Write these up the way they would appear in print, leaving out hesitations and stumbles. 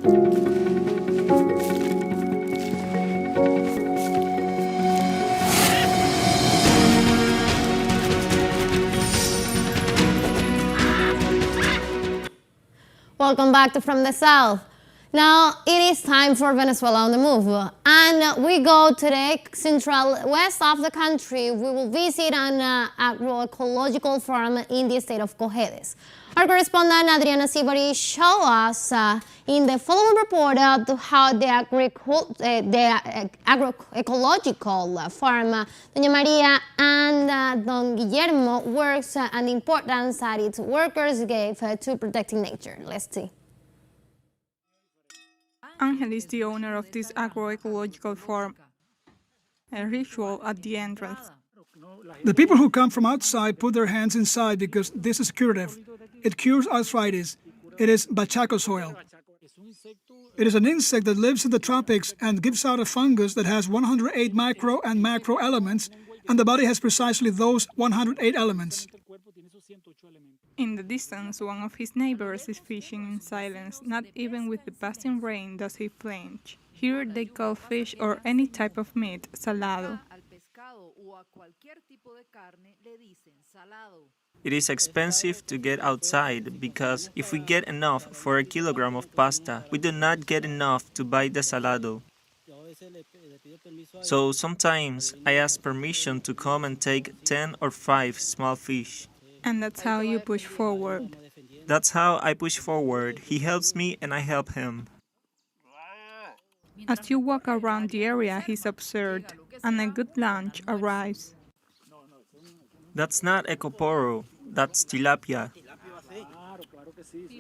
Welcome back to From the South. Now it is time for Venezuela on the Move, and we go to the central west of the country. We will visit an agro-ecological farm in the state of Cojedes. Our correspondent Adriana Sibori show us in the following report how the agro-ecological farm Doña María and Don Guillermo works and the importance that its workers gave to protecting nature. Let's see. Angel is the owner of this agro-ecological farm. A ritual at the entrance. The people who come from outside put their hands inside because this is curative. It cures arthritis. It is bachaco soil. It is an insect that lives in the tropics and gives out a fungus that has 108 micro and macro elements, and the body has precisely those 108 elements. In the distance, one of his neighbors is fishing in silence. Not even with the passing rain does he flinch. Here they call fish or any type of meat salado. It is expensive to get outside because if we get enough for a kilogram of pasta, we do not get enough to buy the salado. So sometimes I ask permission to come and take 10 or 5 small fish. And that's how you push forward. That's how I push forward. He helps me and I help him. As you walk around the area, he's observed, and a good lunch arrives. That's not ecoporo, that's tilapia.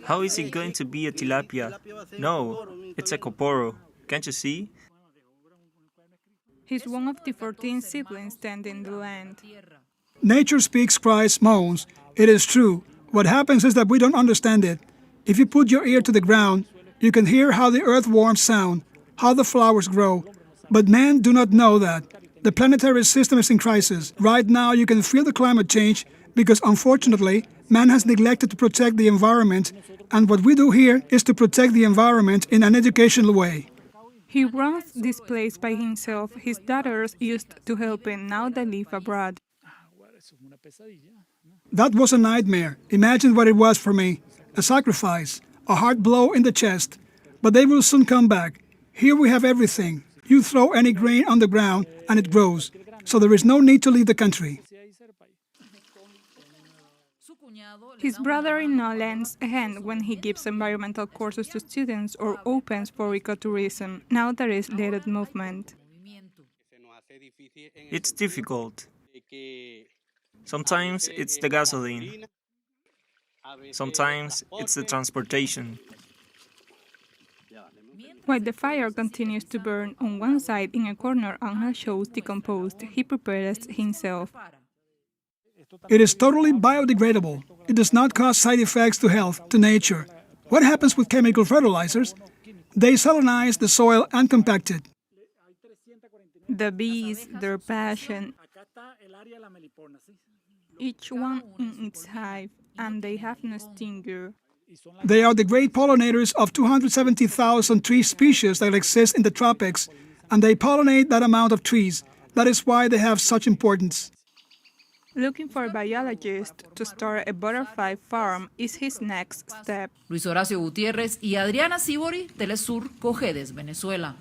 How is it going to be a tilapia? No, it's ecoporo. Can't you see? He's one of the 14 siblings tending the land. Nature speaks, cries, moans. It is true. What happens is that we don't understand it. If you put your ear to the ground, you can hear how the earthworms sound, how the flowers grow. But men do not know that. The planetary system is in crisis. Right now you can feel the climate change because unfortunately man has neglected to protect the environment, and what we do here is to protect the environment in an educational way. He runs this place by himself. His daughters used to help him, now they live abroad. That was a nightmare. Imagine what it was for me. A sacrifice, a hard blow in the chest. But they will soon come back. Here we have everything. You throw any grain on the ground and it grows. So there is no need to leave the country. His brother-in-law lends a hand when he gives environmental courses to students or opens for ecotourism. Now there is little movement. It's difficult. Sometimes it's the gasoline. Sometimes it's the transportation. While the fire continues to burn on one side in a corner, Angel shows decomposed. He prepares himself. It is totally biodegradable. It does not cause side effects to health, to nature. What happens with chemical fertilizers? They salinize the soil and compact it. The bees, their passion, each one in its hive, and they have no stinger. They are the great pollinators of 270,000 tree species that exist in the tropics, and they pollinate that amount of trees. That is why they have such importance. Looking for a biologist to start a butterfly farm is his next step. Luis Horacio Gutiérrez y Adriana Sibori, teleSUR, Cojedes, Venezuela.